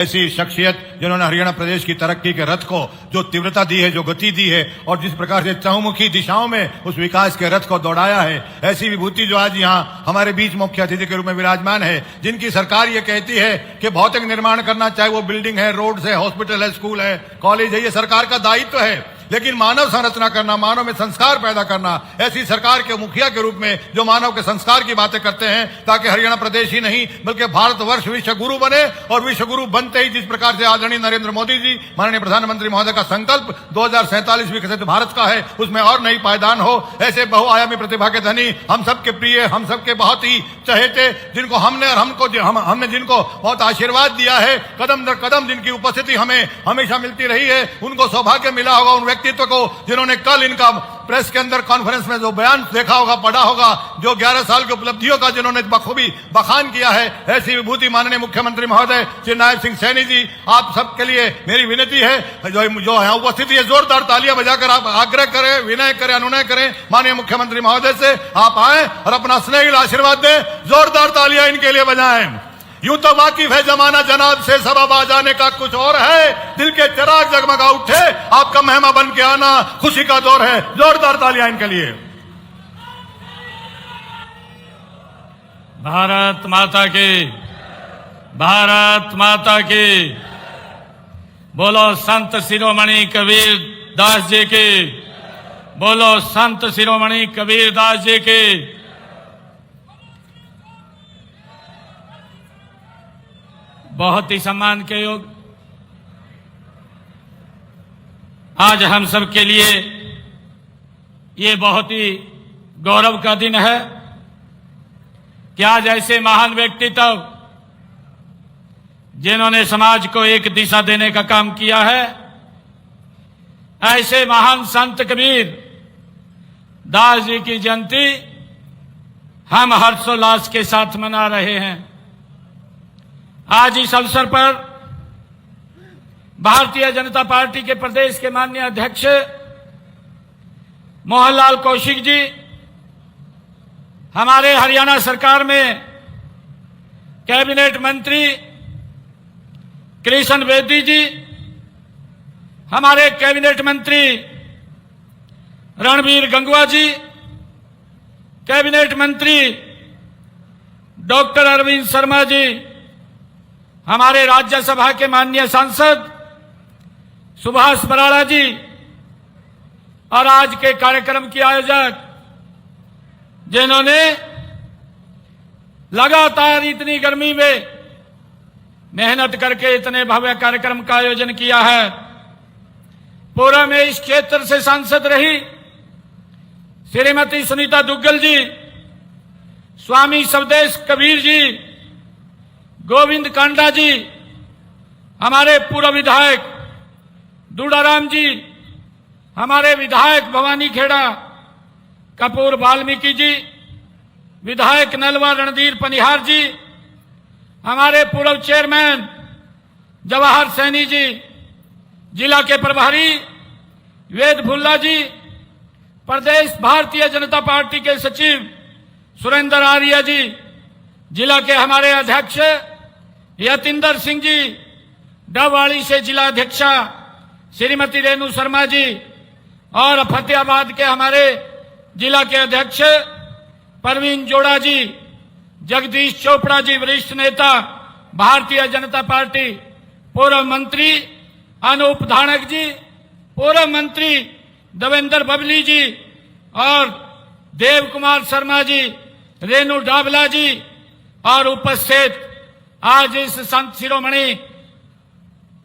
ऐसी शख्सियत जिन्होंने हरियाणा प्रदेश की तरक्की के रथ को जो तीव्रता दी है, जो गति दी है और जिस प्रकार से चहुमुखी दिशाओं में उस विकास के रथ को दौड़ाया है, ऐसी विभूति जो आज यहाँ हमारे बीच मुख्य अतिथि के रूप में विराजमान है, जिनकी सरकार ये कहती है कि भौतिक निर्माण करना, चाहे वो बिल्डिंग है, रोड्स है, हॉस्पिटल है, स्कूल है, कॉलेज है, ये सरकार का दायित्व है। लेकिन मानव संरचना करना, मानव में संस्कार पैदा करना, ऐसी सरकार के मुखिया के रूप में जो मानव के संस्कार की बातें करते हैं, ताकि हरियाणा प्रदेश ही नहीं बल्कि भारतवर्ष विश्व गुरु बने। और विश्व गुरु बनते ही जिस प्रकार से आदरणीय नरेंद्र मोदी जी, माननीय प्रधानमंत्री महोदय का संकल्प 2047 विकसित भारत का है, उसमें और नई पायदान हो। ऐसे बहुआयामी प्रतिभा के धनी, हम सबके प्रिय, हम सबके बहुत ही चहेते, जिनको हमने जिनको बहुत आशीर्वाद दिया है, कदम दर कदम जिनकी उपस्थिति हमें हमेशा मिलती रही है, उनको सौभाग्य मिला होगा उन व्यक्तित्व को जिन्होंने कल इनका प्रेस के अंदर कॉन्फ्रेंस में जो बयान देखा होगा, पढ़ा होगा, जो 11 साल की उपलब्धियों का जिन्होंने बखूबी बखान किया है। ऐसी विभूति माननीय मुख्यमंत्री महोदय श्री नायब सिंह सैनी जी, आप सबके लिए मेरी विनती है, जो यहाँ उपस्थिति है, जोरदार तालियां बजाकर आप आग्रह करें, विनय करें, अनुनय करें माननीय मुख्यमंत्री महोदय से, आप आए और अपना स्नेहिल आशीर्वाद दें। जोरदार तालियां इनके लिए बजाएं। यूं तो वाकिफ है जमाना जनाब से, सबब आ जाने का कुछ और है, दिल के चिराग जगमगा उठे, आपका मेहमान बन के आना खुशी का दौर है। जोरदार तालियां इनके लिए। भारत माता की, भारत माता की। बोलो संत शिरोमणि कबीर दास जी की, बोलो संत शिरोमणि कबीर दास जी की। बहुत ही सम्मान के योग आज हम सब के लिए ये बहुत ही गौरव का दिन है कि आज ऐसे महान व्यक्तित्व जिन्होंने समाज को एक दिशा देने का काम किया है, ऐसे महान संत कबीर दास जी की जयंती हम हर्षोल्लास के साथ मना रहे हैं। आज इस अवसर पर भारतीय जनता पार्टी के प्रदेश के माननीय अध्यक्ष मोहनलाल कौशिक जी, हमारे हरियाणा सरकार में कैबिनेट मंत्री कृष्ण बेदी जी, हमारे कैबिनेट मंत्री रणबीर गंगवा जी, कैबिनेट मंत्री डॉक्टर अरविंद शर्मा जी, हमारे राज्यसभा के माननीय सांसद सुभाष बराड़ा जी और आज के कार्यक्रम के आयोजक जिन्होंने लगातार इतनी गर्मी में मेहनत करके इतने भव्य कार्यक्रम का आयोजन किया है। पूर्व में इस क्षेत्र से सांसद रही श्रीमती सुनीता दुग्गल जी, स्वामी सवदेश कबीर जी, गोविंद कांडा जी, हमारे पूर्व विधायक दूडाराम जी, हमारे विधायक भवानी खेड़ा कपूर वाल्मीकि जी, विधायक नलवा रणधीर पनिहार जी, हमारे पूर्व चेयरमैन जवाहर सैनी जी, जिला के प्रभारी वेद भुल्ला जी, प्रदेश भारतीय जनता पार्टी के सचिव सुरेंद्र आर्य जी, जिला के हमारे अध्यक्ष यतिंदर सिंह जी, डबवाड़ी से जिला अध्यक्षा श्रीमती रेणु शर्मा जी और फतेहाबाद के हमारे जिला के अध्यक्ष परवीन जोड़ा जी, जगदीश चोपड़ा जी, वरिष्ठ नेता भारतीय जनता पार्टी, पूर्व मंत्री अनूप धानक जी, पूर्व मंत्री देवेंद्र बबली जी और देव कुमार शर्मा जी, रेणु डाबला जी और उपस्थित आज इस संत शिरोमणि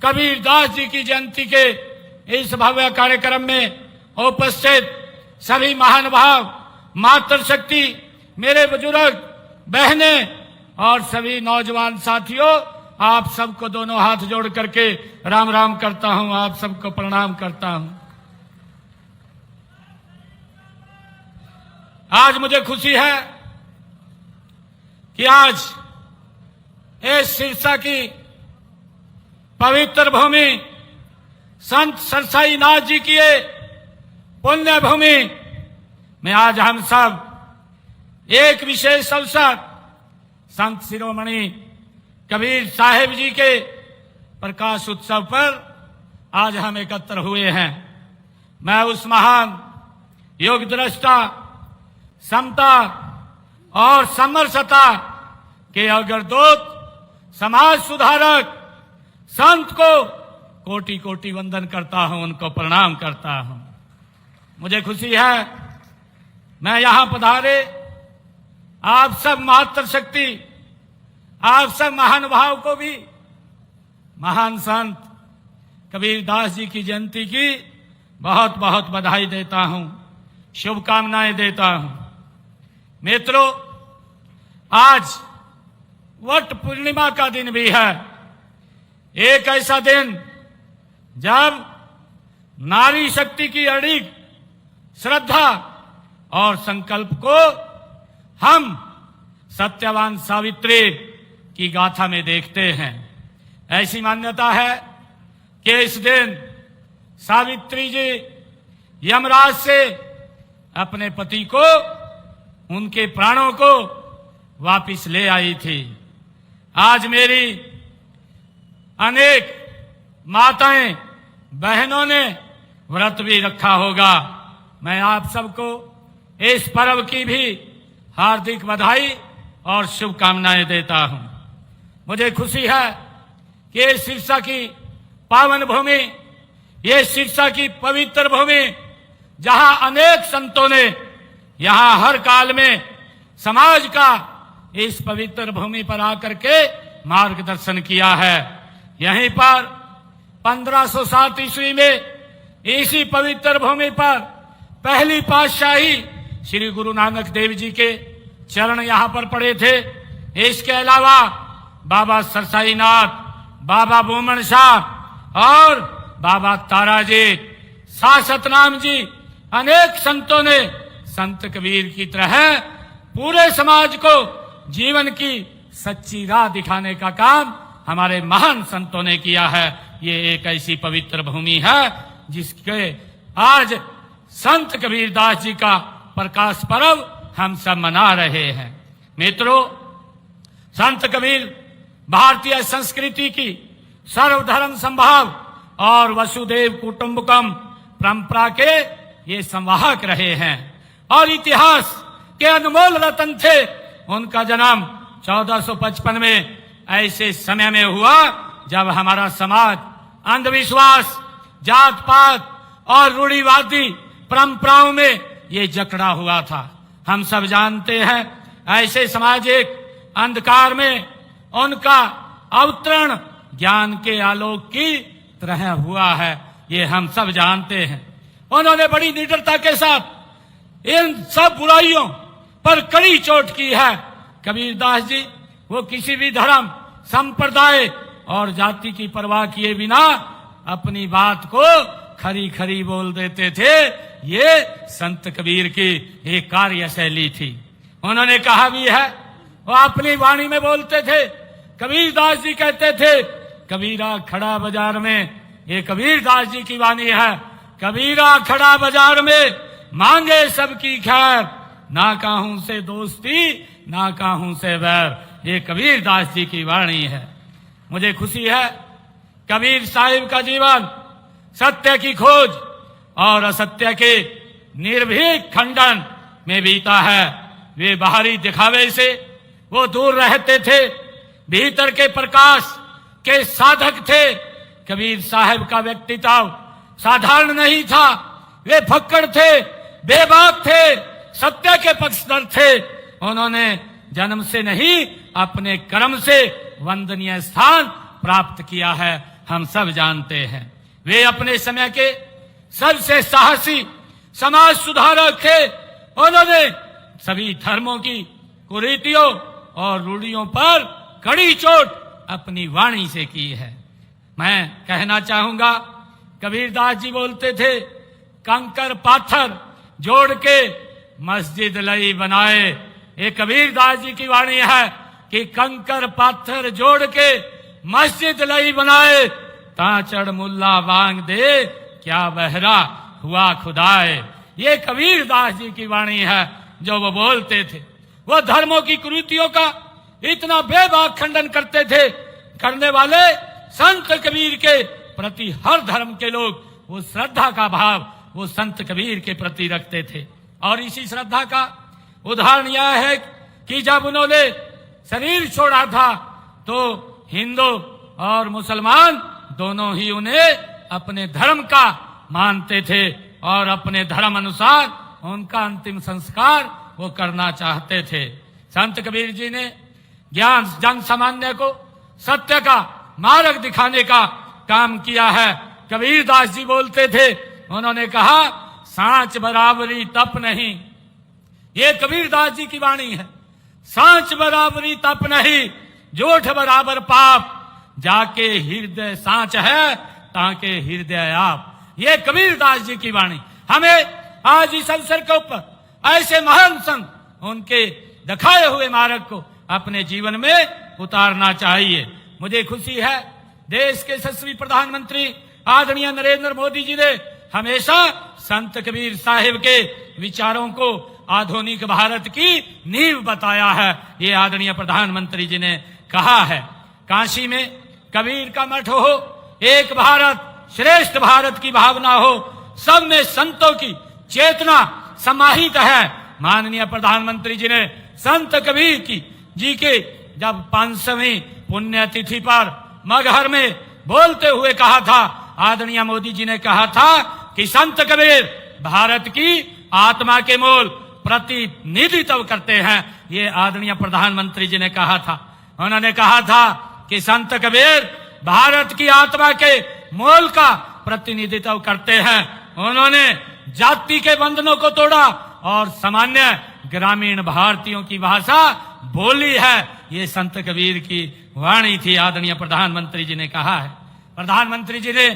कबीर दास जी की जयंती के इस भव्य कार्यक्रम में उपस्थित सभी महानुभाव, मातृशक्ति, मेरे बुजुर्ग, बहनें और सभी नौजवान साथियों, आप सबको दोनों हाथ जोड़ करके राम राम करता हूं, आप सबको प्रणाम करता हूं। आज मुझे खुशी है कि आज इस सिरसा की पवित्र भूमि, संत सरसाई नाथ जी की पुण्य भूमि में आज हम सब एक विशेष अवसर संत शिरोमणि कबीर साहेब जी के प्रकाश उत्सव पर आज हम एकत्र हुए हैं। मैं उस महान योग दृष्टा, समता और समरसता के अग्रदूत, समाज सुधारक, संत को कोटि कोटि वंदन करता हूं, उनको प्रणाम करता हूं। मुझे खुशी है मैं यहां पधारे आप सब मातृ शक्ति, आप सब महानुभाव को भी महान संत कबीरदास जी की जयंती की बहुत बहुत बधाई देता हूं, शुभकामनाएं देता हूं। मित्रों, आज वट पूर्णिमा का दिन भी है, एक ऐसा दिन जब नारी शक्ति की अड़िग श्रद्धा और संकल्प को हम सत्यवान सावित्री की गाथा में देखते हैं। ऐसी मान्यता है कि इस दिन सावित्री जी यमराज से अपने पति को, उनके प्राणों को वापिस ले आई थी। आज मेरी अनेक माताएं, बहनों ने व्रत भी रखा होगा। मैं आप सबको इस पर्व की भी हार्दिक बधाई और शुभकामनाएं देता हूं। मुझे खुशी है कि ये सिरसा की पावन भूमि, ये सिरसा की पवित्र भूमि, जहां अनेक संतों ने यहां हर काल में समाज का इस पवित्र भूमि पर आकर के मार्गदर्शन किया है। यहीं पर 1507 ईस्वी में इसी पवित्र भूमि पर पहली पातशाही श्री गुरु नानक देव जी के चरण यहां पर पड़े थे। इसके अलावा बाबा सरसाईनाथ, बाबा बोमन शाह और बाबा तारा जी, सतनाम जी, अनेक संतों ने संत कबीर की तरह पूरे समाज को जीवन की सच्ची राह दिखाने का काम हमारे महान संतों ने किया है। ये एक ऐसी पवित्र भूमि है जिसके आज संत कबीरदास जी का प्रकाश पर्व हम सब मना रहे हैं। मित्रों, संत कबीर भारतीय संस्कृति की सर्वधर्म संभाव और वसुदेव कुटुंबकम परंपरा के ये संवाहक रहे हैं और इतिहास के अनमोल रतन थे। उनका जन्म 1455 में ऐसे समय में हुआ जब हमारा समाज अंधविश्वास, जात पात और रूढ़िवादी परंपराओं में ये जकड़ा हुआ था। हम सब जानते हैं ऐसे सामाजिक अंधकार में उनका अवतरण ज्ञान के आलोक की तरह हुआ है, ये हम सब जानते हैं। उन्होंने बड़ी निडरता के साथ इन सब बुराइयों पर कड़ी चोट की है। कबीरदास जी वो किसी भी धर्म, संप्रदाय और जाति की परवाह किए बिना अपनी बात को खरी खरी बोल देते थे। ये संत कबीर की एक कार्यशैली थी। उन्होंने कहा भी है, वो अपनी वाणी में बोलते थे। कबीरदास जी कहते थे, कबीरा खड़ा बाजार में, ये कबीरदास जी की वाणी है। कबीरा खड़ा बाजार में मांगे सबकी खैर, ना काहू से दोस्ती ना काहू से वैर। ये कबीरदास जी की वाणी है। मुझे खुशी है कबीर साहिब का जीवन सत्य की खोज और असत्य के निर्भीक खंडन में बीता है। वे बाहरी दिखावे से वो दूर रहते थे, भीतर के प्रकाश के साधक थे। कबीर साहब का व्यक्तित्व साधारण नहीं था। वे फक्कड़ थे, बेबाक थे, सत्य के पक्षधर थे। उन्होंने जन्म से नहीं अपने कर्म से वंदनीय स्थान प्राप्त किया है, हम सब जानते हैं। वे अपने समय के सबसे साहसी समाज सुधारक थे। उन्होंने सभी धर्मों की कुरीतियों और रूढ़ियों पर कड़ी चोट अपनी वाणी से की है। मैं कहना चाहूंगा, कबीरदास जी बोलते थे, कंकर पाथर जोड़ के मस्जिद लई बनाए। ये कबीरदास जी की वाणी है कि कंकर पाथर जोड़ के मस्जिद लई बनाए, ताचड़ मुल्ला वांग दे क्या बहरा हुआ खुदाए। ये कबीरदास जी की वाणी है जो वो बोलते थे। वो धर्मों की कुरीतियों का इतना बेबाक खंडन करते थे, करने वाले संत कबीर के प्रति हर धर्म के लोग वो श्रद्धा का भाव वो संत कबीर के प्रति रखते थे। और इसी श्रद्धा का उदाहरण यह है कि जब उन्होंने शरीर छोड़ा था तो हिंदू और मुसलमान दोनों ही उन्हें अपने धर्म का मानते थे और अपने धर्म अनुसार उनका अंतिम संस्कार वो करना चाहते थे। संत कबीर जी ने ज्ञान जन सामान्य को सत्य का मार्ग दिखाने का काम किया है। कबीरदास जी बोलते थे, उन्होंने कहा सांच बराबरी तप नहीं, ये कबीरदास जी की वाणी है। सांच बराबरी तप नहीं, जोठ बराबर पाप, जाके हृदय सांच है ताके हृदय आप। ये कबीरदास जी की वाणी। हमें आज इस अवसर के ऊपर ऐसे महान संत उनके दिखाए हुए मार्ग को अपने जीवन में उतारना चाहिए। मुझे खुशी है देश के यशस्वी प्रधानमंत्री आदरणीय नरेंद्र मोदी जी ने हमेशा संत कबीर साहिब के विचारों को आधुनिक भारत की नींव बताया है। ये आदरणीय प्रधानमंत्री जी ने कहा है, काशी में कबीर का मठ हो, एक भारत श्रेष्ठ भारत की भावना हो, सब में संतों की चेतना समाहित है। माननीय प्रधानमंत्री जी ने संत कबीर की जी के जब 500वीं पुण्यतिथि पर मगहर में बोलते हुए कहा था, आदरणीय मोदी जी ने कहा था कि संत कबीर भारत की आत्मा के मूल प्रतिनिधित्व करते हैं। ये आदरणीय प्रधानमंत्री जी ने कहा था। उन्होंने कहा था कि संत कबीर भारत की आत्मा के मूल का प्रतिनिधित्व करते हैं। उन्होंने जाति के बंधनों को तोड़ा और सामान्य ग्रामीण भारतीयों की भाषा बोली है। ये संत कबीर की वाणी थी, आदरणीय प्रधानमंत्री जी ने कहा है। प्रधानमंत्री जी ने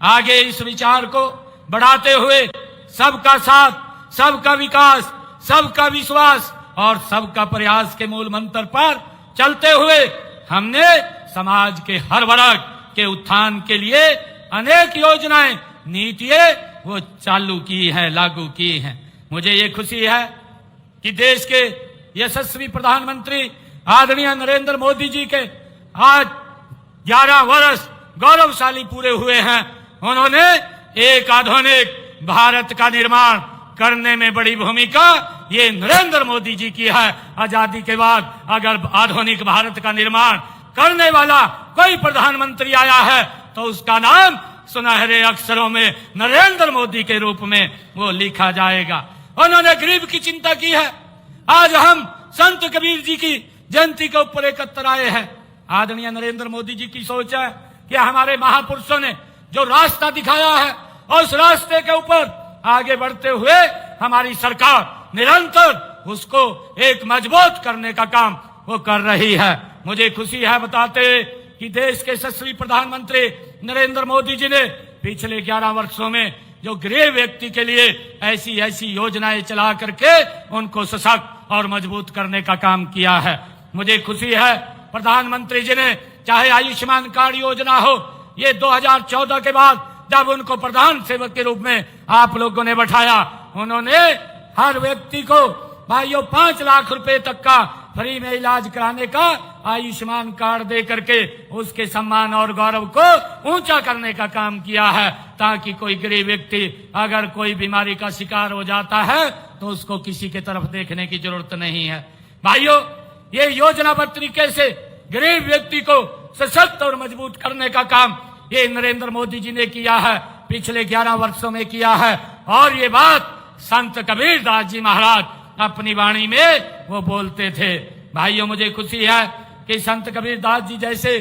आगे इस विचार को बढ़ाते हुए सबका साथ, सबका विकास, सबका विश्वास और सबका प्रयास के मूल मंत्र पर चलते हुए हमने समाज के हर वर्ग के उत्थान के लिए अनेक योजनाएं, नीतियां वो चालू की है, लागू की हैं। मुझे ये खुशी है कि देश के यशस्वी प्रधानमंत्री आदरणीय नरेंद्र मोदी जी के आज 11 वर्ष गौरवशाली पूरे हुए हैं। उन्होंने एक आधुनिक भारत का निर्माण करने में बड़ी भूमिका ये नरेंद्र मोदी जी की है। आजादी के बाद अगर आधुनिक भारत का निर्माण करने वाला कोई प्रधानमंत्री आया है तो उसका नाम सुनहरे अक्षरों में नरेंद्र मोदी के रूप में वो लिखा जाएगा। उन्होंने गरीब की चिंता की है। आज हम संत कबीर जी की जयंती के ऊपर एकत्र आए हैं। आदरणीय नरेंद्र मोदी जी की सोच है कि हमारे महापुरुषों ने जो रास्ता दिखाया है उस रास्ते के ऊपर आगे बढ़ते हुए हमारी सरकार निरंतर उसको एक मजबूत करने का काम वो कर रही है। मुझे खुशी है बताते कि देश के यशस्वी प्रधानमंत्री नरेंद्र मोदी जी ने पिछले 11 वर्षों में जो गरीब व्यक्ति के लिए ऐसी ऐसी योजनाएं चला करके उनको सशक्त और मजबूत करने का काम किया है। मुझे खुशी है प्रधानमंत्री जी ने चाहे आयुष्मान कार्ड योजना हो, ये 2014 के बाद जब उनको प्रधान सेवक के रूप में आप लोगों ने बैठाया, उन्होंने हर व्यक्ति को भाइयों 5 लाख रुपए तक का फ्री में इलाज कराने का आयुष्मान कार्ड दे करके उसके सम्मान और गौरव को ऊंचा करने का काम किया है, ताकि कोई गरीब व्यक्ति अगर कोई बीमारी का शिकार हो जाता है तो उसको किसी के तरफ देखने की जरूरत नहीं है। भाइयों, ये योजनाबद्ध तरीके से गरीब व्यक्ति को सशक्त और मजबूत करने का काम ये नरेंद्र मोदी जी ने किया है, पिछले 11 वर्षों में किया है। और ये बात संत कबीरदास जी महाराज अपनी वाणी में वो बोलते थे। भाइयों, मुझे खुशी है कि संत कबीरदास जी जैसे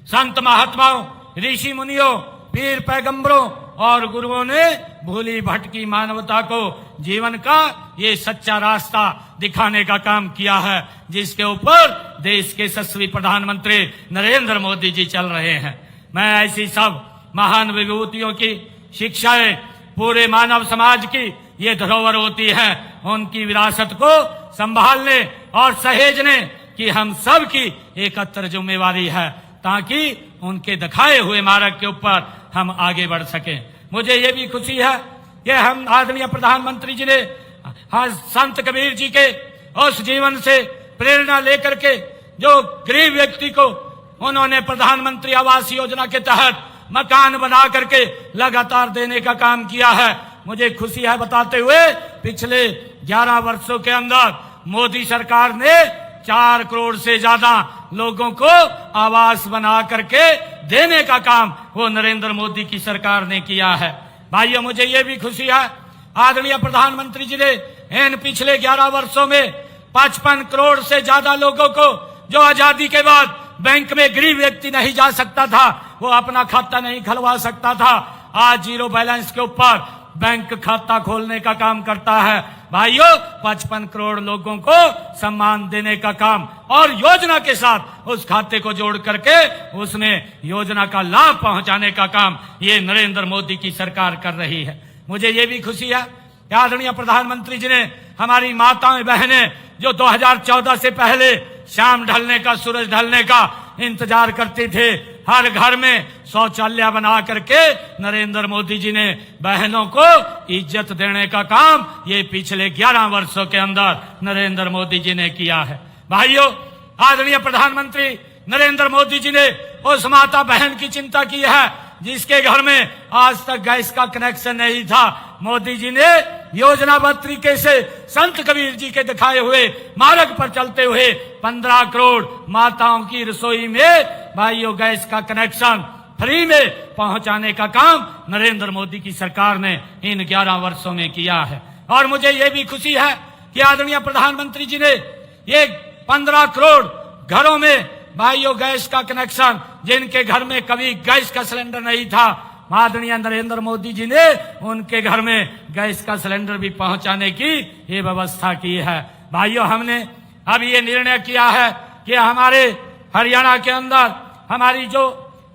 संत महात्माओं, ऋषि मुनियों, पीर पैगंबरों और गुरुओं ने भूली भटकी मानवता को जीवन का ये सच्चा रास्ता दिखाने का काम किया है, जिसके ऊपर देश के यशस्वी प्रधानमंत्री नरेंद्र मोदी जी चल रहे हैं। मैं ऐसी सब महान विभूतियों की शिक्षाएं पूरे मानव समाज की ये धरोहर होती है, उनकी विरासत को संभालने और सहेजने की हम सब की एकत्र जिम्मेवारी है, ताकि उनके दिखाए हुए मार्ग के ऊपर हम आगे बढ़ सकें। मुझे ये भी खुशी है कि हम आदरणीय प्रधानमंत्री जी ने संत कबीर जी के उस जीवन से प्रेरणा लेकर के जो गरीब व्यक्ति को उन्होंने प्रधानमंत्री आवास योजना के तहत मकान बना करके लगातार देने का काम किया है। मुझे खुशी है बताते हुए पिछले 11 वर्षों के अंदर मोदी सरकार ने 4 करोड़ से ज्यादा लोगों को आवास बना करके देने का काम वो नरेंद्र मोदी की सरकार ने किया है। भाइयों, मुझे ये भी खुशी है आदरणीय प्रधानमंत्री जी ने इन पिछले 11 वर्षों में 55 करोड़ से ज्यादा लोगों को, जो आजादी के बाद बैंक में गरीब व्यक्ति नहीं जा सकता था, वो अपना खाता नहीं खुलवा सकता था, आज जीरो बैलेंस के ऊपर बैंक खाता खोलने का काम करता है। भाइयों, 55 करोड़ लोगों को सम्मान देने का काम और योजना के साथ उस खाते को जोड़ करके उसमें योजना का लाभ पहुंचाने का काम ये नरेंद्र मोदी की सरकार कर रही है। मुझे ये भी खुशी है कि आदरणीय प्रधानमंत्री जी ने हमारी माताएं बहनें जो 2014 से पहले शाम ढलने का, सूरज ढलने का इंतजार करते थे, हर घर में शौचालय बना करके नरेंद्र मोदी जी ने बहनों को इज्जत देने का काम ये पिछले 11 वर्षों के अंदर नरेंद्र मोदी जी ने किया है। भाइयों, आदरणीय प्रधानमंत्री नरेंद्र मोदी जी ने उस माता बहन की चिंता की है जिसके घर में आज तक गैस का कनेक्शन नहीं था। मोदी जी ने योजनाबद्ध तरीके से संत कबीर जी के दिखाए हुए मार्ग पर चलते हुए 15 करोड़ माताओं की रसोई में भाइयों गैस का कनेक्शन फ्री में पहुंचाने का काम नरेंद्र मोदी की सरकार ने इन 11 वर्षों में किया है। और मुझे ये भी खुशी है कि आदरणीय प्रधानमंत्री जी ने ये 15 करोड़ घरों में भाइयों गैस का कनेक्शन, जिनके घर में कभी गैस का सिलेंडर नहीं था, आदरणीय नरेंद्र मोदी जी ने उनके घर में गैस का सिलेंडर भी पहुंचाने की ये व्यवस्था की है। भाइयों, हमने अब ये निर्णय किया है कि हमारे हरियाणा के अंदर हमारी जो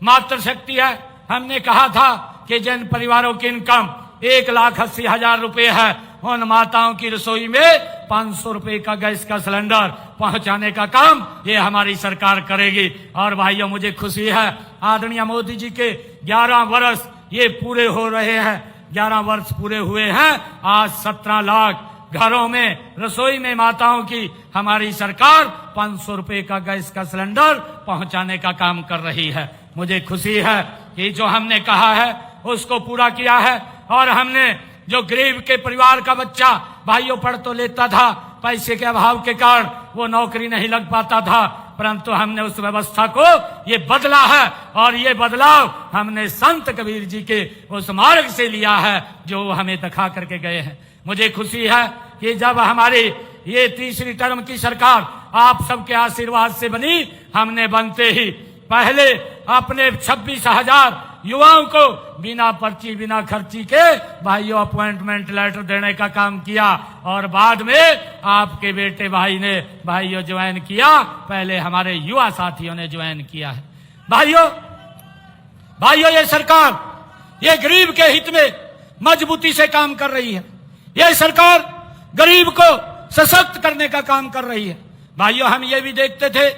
मातृशक्ति है, हमने कहा था कि जिन परिवारों की इनकम 1,80,000 रुपए है, उन माताओं की रसोई में 500 रुपए का गैस का सिलेंडर पहुंचाने का काम ये हमारी सरकार करेगी। और भाइयों, मुझे खुशी है आदरणीय मोदी जी के 11 वर्ष ये पूरे हो रहे हैं, 11 वर्ष पूरे हुए हैं। आज 17 लाख घरों में रसोई में माताओं की हमारी सरकार 500 रुपए का गैस का सिलेंडर पहुंचाने का काम कर रही है। मुझे खुशी है कि जो हमने कहा है उसको पूरा किया है। और हमने जो गरीब के परिवार का बच्चा भाइयों पढ़ तो लेता था, पैसे के अभाव के कारण वो नौकरी नहीं लग पाता था, परंतु हमने उस व्यवस्था को ये बदला है। और ये बदलाव हमने संत कबीर जी के उस मार्ग से लिया है जो हमें दिखा करके गए हैं। मुझे खुशी है कि जब हमारी ये तीसरी टर्म की सरकार आप सबके आशीर्वाद से बनी, हमने बनते ही पहले अपने 26,000 युवाओं को बिना पर्ची बिना खर्ची के भाइयों अपॉइंटमेंट लेटर देने का काम किया। और बाद में आपके बेटे भाई ने भाइयों ज्वाइन किया, पहले हमारे युवा साथियों ने ज्वाइन किया है। भाइयों ये सरकार ये गरीब के हित में मजबूती से काम कर रही है। ये सरकार गरीब को सशक्त करने का काम कर रही है। भाइयों, हम ये भी देखते थे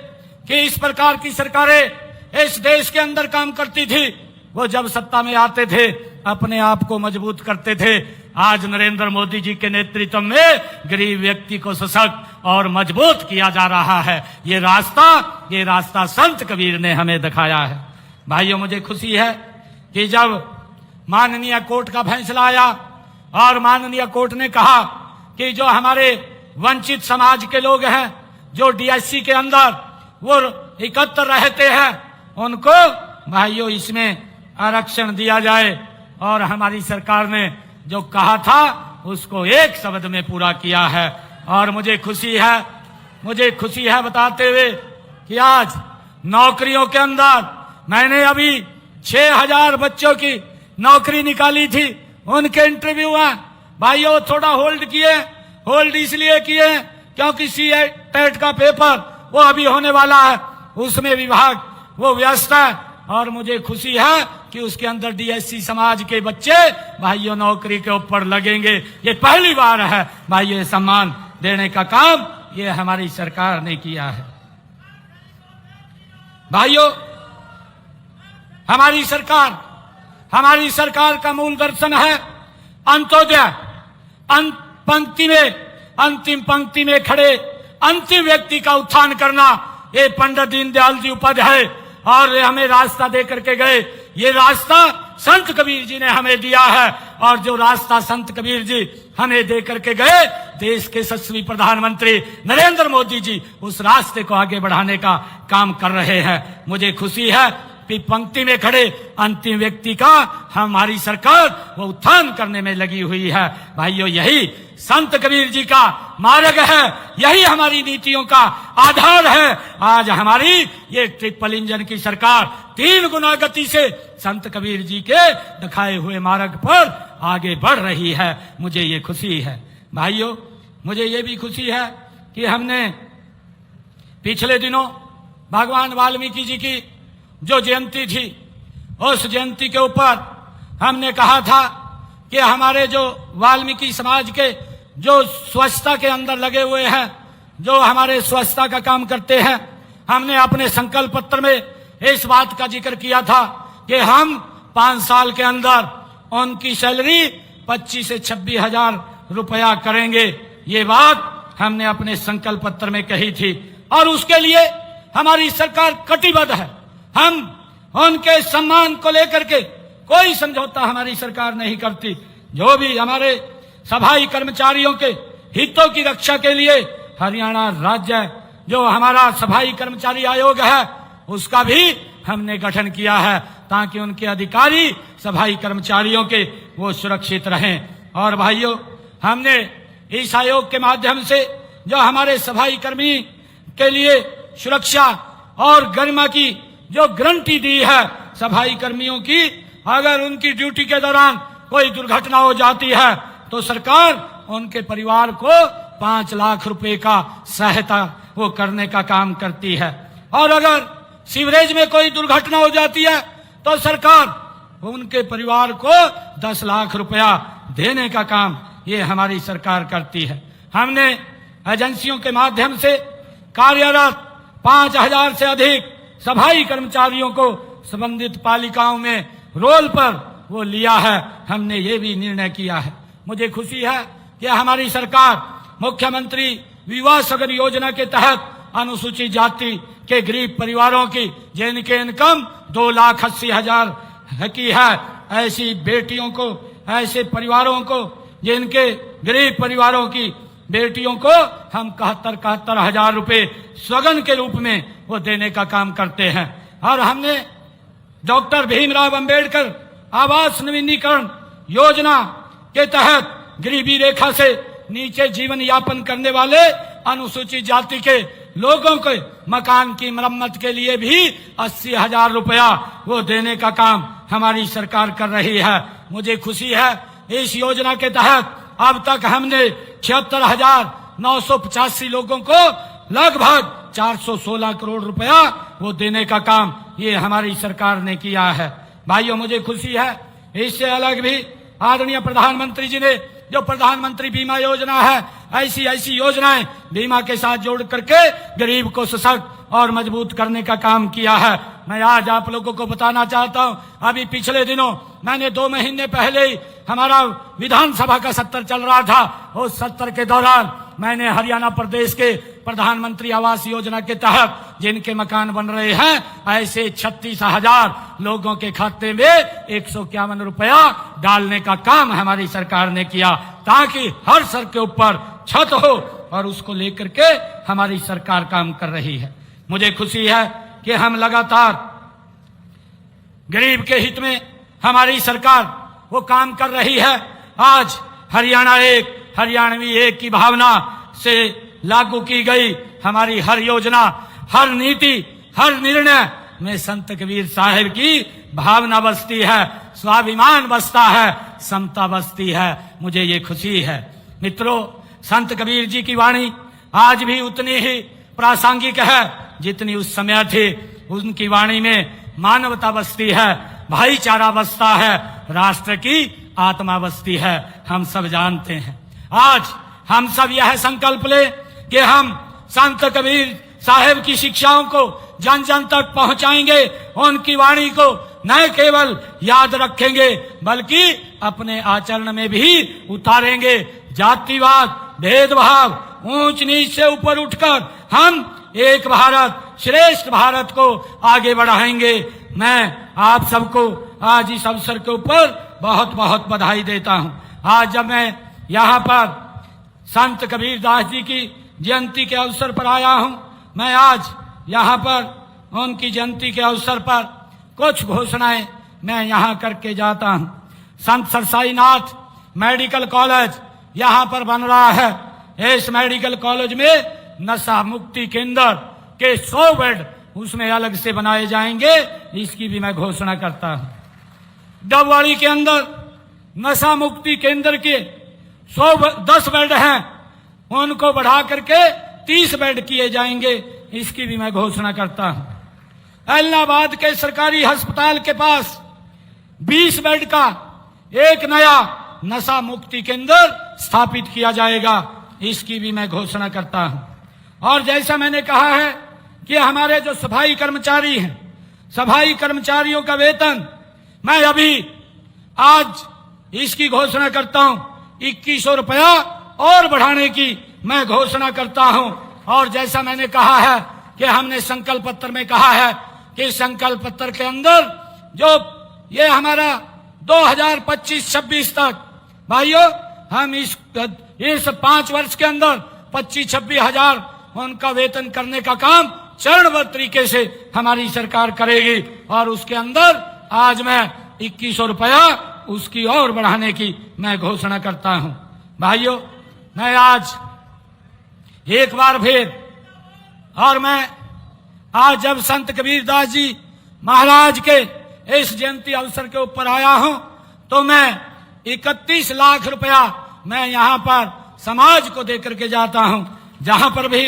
कि इस प्रकार की सरकारें इस देश के अंदर काम करती थी, वो जब सत्ता में आते थे अपने आप को मजबूत करते थे। आज नरेंद्र मोदी जी के नेतृत्व में गरीब व्यक्ति को सशक्त और मजबूत किया जा रहा है। ये रास्ता संत कबीर ने हमें दिखाया है। भाइयों, मुझे खुशी है कि जब माननीय कोर्ट का फैसला आया और माननीय कोर्ट ने कहा कि जो हमारे वंचित समाज के लोग हैं, जो डीएससी के अंदर वो एकत्र रहते हैं, उनको भाइयों इसमें आरक्षण दिया जाए। और हमारी सरकार ने जो कहा था उसको एक शब्द में पूरा किया है। और मुझे खुशी है बताते हुए कि आज नौकरियों के अंदर मैंने अभी 6,000 बच्चों की नौकरी निकाली थी, उनके इंटरव्यू हैं भाइयों थोड़ा होल्ड इसलिए किए क्योंकि टेट का पेपर वो अभी होने वाला है, उसमें विभाग वो व्यस्त है। और मुझे खुशी है कि उसके अंदर डीएससी समाज के बच्चे भाइयों नौकरी के ऊपर लगेंगे। ये पहली बार है भाइयों, सम्मान देने का काम ये हमारी सरकार ने किया है। भाइयों, हमारी सरकार का मूल दर्शन है अंत्योदय। अंतिम पंक्ति में खड़े अंतिम व्यक्ति का उत्थान करना, ये पंडित दीनदयाल जी उपाध्याय और हमें रास्ता दे करके गए। ये रास्ता संत कबीर जी ने हमें दिया है, और जो रास्ता संत कबीर जी हमें दे करके गए, देश के यशस्वी प्रधानमंत्री नरेंद्र मोदी जी उस रास्ते को आगे बढ़ाने का काम कर रहे हैं। मुझे खुशी है कि पंक्ति में खड़े अंतिम व्यक्ति का हमारी सरकार वो उत्थान करने में लगी हुई है। भाइयों, यही संत कबीर जी का मार्ग है, यही हमारी नीतियों का आधार है। आज हमारी ये ट्रिपल इंजन की सरकार 3 गुना गति से संत कबीर जी के दिखाए हुए मार्ग पर आगे बढ़ रही है। मुझे ये खुशी है। भाइयों, मुझे ये भी खुशी है कि हमने पिछले दिनों भगवान वाल्मीकि जी की जो जयंती थी, उस जयंती के ऊपर हमने कहा था कि हमारे जो वाल्मीकि समाज के जो स्वच्छता के अंदर लगे हुए हैं, जो हमारे स्वच्छता का काम करते हैं, हमने अपने संकल्प पत्र में इस बात का जिक्र किया था कि हम 5 साल के अंदर उनकी सैलरी 25 से 26 हजार रुपया करेंगे। ये बात हमने अपने संकल्प पत्र में कही थी, और उसके लिए हमारी सरकार कटिबद्ध है। हम उनके सम्मान को लेकर के कोई समझौता हमारी सरकार नहीं करती। जो भी हमारे सफाई कर्मचारियों के हितों की रक्षा के लिए हरियाणा राज्य जो हमारा सफाई कर्मचारी आयोग है, उसका भी हमने गठन किया है, ताकि उनके अधिकारी सफाई कर्मचारियों के वो सुरक्षित रहें। और भाइयों, हमने इस आयोग के माध्यम से जो हमारे सफाई कर्मी के लिए सुरक्षा और गरिमा की जो गारंटी दी है सफाई कर्मियों की, अगर उनकी ड्यूटी के दौरान कोई दुर्घटना हो जाती है तो सरकार उनके परिवार को 5 लाख रुपए का सहायता वो करने का काम करती है। और अगर सीवरेज में कोई दुर्घटना हो जाती है तो सरकार उनके परिवार को 10 लाख रुपया देने का काम ये हमारी सरकार करती है। हमने एजेंसियों के माध्यम से कार्यरत 5000 से अधिक सफाई कर्मचारियों को संबंधित पालिकाओं में रोल पर वो लिया है। हमने ये भी निर्णय किया है। मुझे खुशी है कि हमारी सरकार मुख्यमंत्री विवाह सगन योजना के तहत अनुसूचित जाति के गरीब परिवारों की जिनके इनकम 2,80,000 की है, ऐसी बेटियों को, ऐसे परिवारों को, जिनके गरीब परिवारों की बेटियों को हम 71 हजार रुपए स्वगन के रूप में वो देने का काम करते हैं। और हमने डॉक्टर भीमराव अंबेडकर आवास नवीनीकरण योजना के तहत गरीबी रेखा से नीचे जीवन यापन करने वाले अनुसूचित जाति के लोगों के मकान की मरम्मत के लिए भी 80,000 रुपया वो देने का काम हमारी सरकार कर रही है। मुझे खुशी है, इस योजना के तहत अब तक हमने 76,985 लोगों को लगभग 416 करोड़ रुपया वो देने का काम ये हमारी सरकार ने किया है। भाइयों, मुझे खुशी है, इससे अलग भी आदरणीय प्रधानमंत्री जी ने जो प्रधानमंत्री बीमा योजना है, ऐसी योजनाएं बीमा के साथ जोड़ करके गरीब को सशक्त और मजबूत करने का काम किया है। मैं आज आप लोगों को बताना चाहता हूं, अभी पिछले दिनों मैंने 2 महीने पहले ही हमारा विधानसभा का सत्र चल रहा था, उस सत्र के दौरान मैंने हरियाणा प्रदेश के प्रधानमंत्री आवास योजना के तहत जिनके मकान बन रहे हैं, ऐसे 36,000 लोगों के खाते में 151 रुपया डालने का काम हमारी सरकार ने किया, ताकि हर सर के ऊपर छत हो, और उसको लेकर के हमारी सरकार काम कर रही है। मुझे खुशी है कि हम लगातार गरीब के हित में हमारी सरकार वो काम कर रही है। आज हरियाणा एक, हरियाणवी एक की भावना से लागू की गई हमारी हर योजना, हर नीति, हर निर्णय में संत कबीर साहिब की भावना बसती है, स्वाभिमान बसता है, समता बसती है। मुझे ये खुशी है। मित्रों, संत कबीर जी की वाणी आज भी उतनी ही प्रासंगिक है जितनी उस समय थी। उनकी वाणी में मानवता बसती है, भाईचारा बसता है, राष्ट्र की आत्मा बसती है। हम सब जानते हैं। आज हम सब यह संकल्प ले कि हम संत कबीर साहिब की शिक्षाओं को जन जन तक पहुंचाएंगे, उनकी वाणी को न केवल याद रखेंगे बल्कि अपने आचरण में भी उतारेंगे। जातिवाद, भेदभाव, ऊंच नीच से ऊपर उठकर हम एक भारत श्रेष्ठ भारत को आगे बढ़ाएंगे। मैं आप सबको आज इस अवसर के ऊपर बहुत बहुत बधाई देता हूं। आज जब मैं यहाँ पर संत कबीरदास जी की जयंती के अवसर पर आया हूं, मैं आज यहाँ पर उनकी जयंती के अवसर पर कुछ घोषणाएं मैं यहाँ करके जाता हूं। संत सरसाईनाथ मेडिकल कॉलेज यहाँ पर बन रहा है। इस मेडिकल कॉलेज में नशा मुक्ति केंद्र के 100 बेड उसमें अलग से बनाए जाएंगे, इसकी भी मैं घोषणा करता हूं। डबवाड़ी के अंदर नशा मुक्ति केंद्र के 10 बेड हैं, उनको बढ़ा करके 30 बेड किए जाएंगे, इसकी भी मैं घोषणा करता हूं। इलाहाबाद के सरकारी अस्पताल के पास 20 बेड का एक नया नशा मुक्ति केंद्र स्थापित किया जाएगा, इसकी भी मैं घोषणा करता हूं। और जैसा मैंने कहा है कि हमारे जो सफाई कर्मचारी हैं, सफाई कर्मचारियों का वेतन मैं अभी आज इसकी घोषणा करता हूं, 2100 रुपया और बढ़ाने की मैं घोषणा करता हूं। और जैसा मैंने कहा है कि हमने संकल्प पत्र में कहा है कि संकल्प पत्र के अंदर जो ये हमारा 2025-26 तक भाइयों हम इस 5 वर्ष के अंदर 25-26 हजार उनका वेतन करने का काम चरणबद्ध तरीके से हमारी सरकार करेगी। और उसके अंदर आज मैं 2100 रुपया उसकी और बढ़ाने की मैं घोषणा करता हूं। भाइयों, मैं आज एक बार फिर और मैं आज जब संत कबीरदास जी महाराज के इस जयंती अवसर के ऊपर आया हूं, तो मैं 31 लाख रुपया मैं यहाँ पर समाज को दे करके जाता हूं। जहां पर भी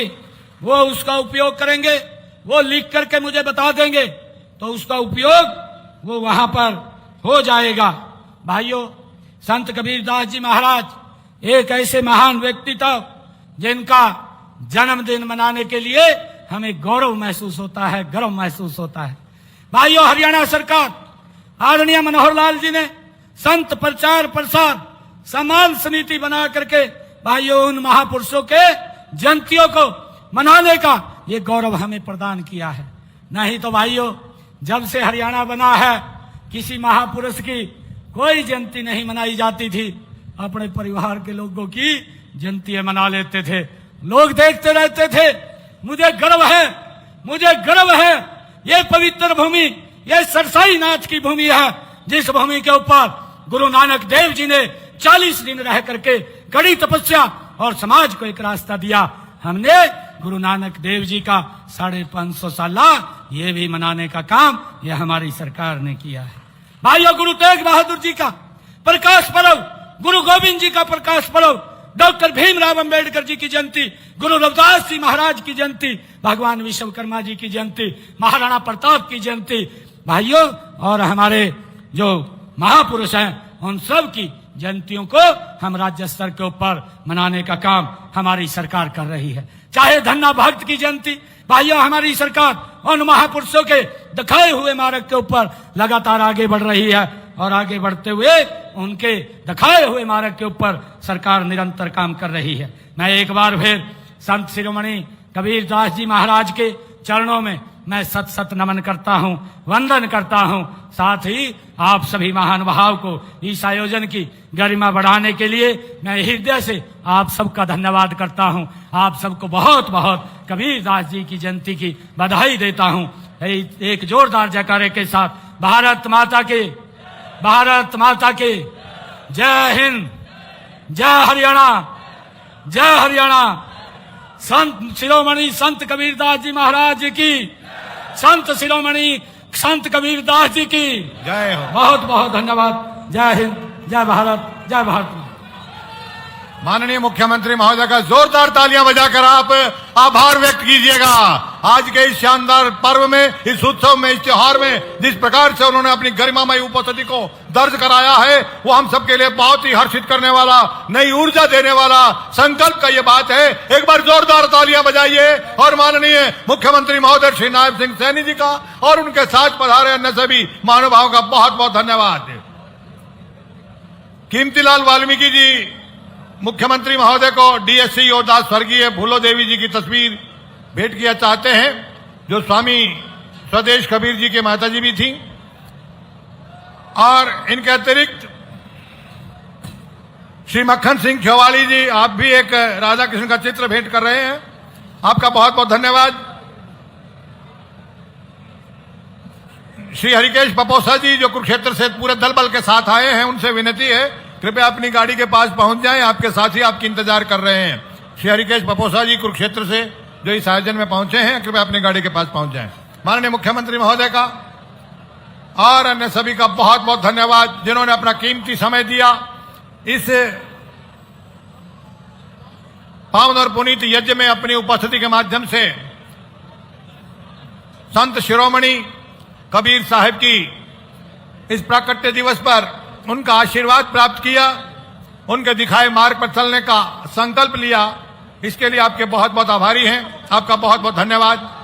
वो उसका उपयोग करेंगे, वो लिख करके मुझे बता देंगे, तो उसका उपयोग वो वहां पर हो जाएगा। भाइयों, संत कबीरदास जी महाराज एक ऐसे महान व्यक्ति थे जिनका जन्मदिन मनाने के लिए हमें गौरव महसूस होता है, गर्व महसूस होता है। भाइयों, हरियाणा सरकार आदरणीय मनोहर लाल जी ने संत प्रचार प्रसार सम्मान समिति बना करके भाइयों उन महापुरुषों के जयंतियों को मनाने का ये गौरव हमें प्रदान किया है। नहीं तो भाइयों, जब से हरियाणा बना है किसी महापुरुष की कोई जयंती नहीं मनाई जाती थी, अपने परिवार के लोगों की जयंतियां मना लेते थे, लोग देखते रहते थे। मुझे गर्व है, मुझे गर्व है, ये पवित्र भूमि, ये सरसाईनाथ की भूमि है, जिस भूमि के ऊपर गुरु नानक देव जी ने 40 दिन रह करके कड़ी तपस्या और समाज को एक रास्ता दिया। हमने गुरु नानक देव जी का 550 साल ये भी मनाने का काम ये हमारी सरकार ने किया है। भाइयों, गुरु तेग बहादुर जी का प्रकाश पर्व, गुरु गोविंद जी का प्रकाश पर्व, डॉक्टर भीमराव अंबेडकर जी की जयंती, गुरु रविदास जी महाराज की जयंती, भगवान विश्वकर्मा जी की जयंती, महाराणा प्रताप की जयंती, भाइयों और हमारे जो महापुरुष हैं उन सब की जयंतियों को हम राज्य स्तर के ऊपर मनाने का काम हमारी सरकार कर रही है। चाहे धन्ना भक्त की जयंती, भाइयों हमारी सरकार उन महापुरुषों के दिखाए हुए मार्ग के ऊपर लगातार आगे बढ़ रही है और आगे बढ़ते हुए उनके दिखाए हुए मार्ग के ऊपर सरकार निरंतर काम कर रही है। मैं एक बार फिर संत शिरोमणि कबीरदास जी महाराज के चरणों में मैं सत सत नमन करता हूं, वंदन करता हूं। साथ ही आप सभी महानुभाव को इस आयोजन की गरिमा बढ़ाने के लिए मैं हृदय से आप सबका धन्यवाद करता हूं। आप सबको बहुत बहुत कबीरदास जी की जयंती की बधाई देता हूं। एक जोरदार जयकारे के साथ भारत माता के, भारत माता के जय हिंद, जय हरियाणा, जय हरियाणा। संत शिरोमणि संत कबीरदास जी महाराज की, संत शिरोमणि संत कबीरदास जी की जय हो। बहुत बहुत धन्यवाद। जय हिंद, जय भारत, जय भारत। माननीय मुख्यमंत्री महोदय का जोरदार तालियां बजाकर आप आभार व्यक्त कीजिएगा। आज के इस शानदार पर्व में, इस उत्सव में, इस त्योहार में जिस प्रकार से उन्होंने अपनी गरिमामयी उपस्थिति को दर्ज कराया है, वो हम सबके लिए बहुत ही हर्षित करने वाला, नई ऊर्जा देने वाला संकल्प का ये बात है। एक बार जोरदार तालियां बजाइए और माननीय मुख्यमंत्री महोदय श्री नायब सिंह सैनी जी का और उनके साथ पधारे अन्य सभी महानुभावों का बहुत बहुत धन्यवाद। कीमतीलाल वाल्मीकि जी मुख्यमंत्री महोदय को डीएससी योद्धा स्वर्गीय फूलो देवी जी की तस्वीर भेंट किया चाहते हैं, जो स्वामी स्वदेश कबीर जी के माताजी भी थी। और इनके अतिरिक्त श्री मक्खन सिंह खेवाली जी, आप भी एक राधा कृष्ण का चित्र भेंट कर रहे हैं, आपका बहुत बहुत धन्यवाद। श्री हरिकेश पपोसा जी, जो कुरुक्षेत्र से पूरे दल बल के साथ आए हैं, उनसे विनती है कृपया अपनी गाड़ी के पास पहुंच जाएं, आपके साथी आपकी इंतजार कर रहे हैं। श्री हरिकेश पपोसा जी कुरुक्षेत्र से जो इस आयोजन में पहुंचे हैं, कृपया अपनी गाड़ी के पास पहुंच जाएं। माननीय मुख्यमंत्री महोदय का और अन्य सभी का बहुत बहुत धन्यवाद, जिन्होंने अपना कीमती समय दिया इस पावन और पुनीत यज्ञ में अपनी उपस्थिति के माध्यम से संत शिरोमणि कबीर साहिब की इस प्राकट्य दिवस पर उनका आशीर्वाद प्राप्त किया, उनके दिखाए मार्ग पर चलने का संकल्प लिया। इसके लिए आपके बहुत बहुत आभारी हैं, आपका बहुत बहुत धन्यवाद।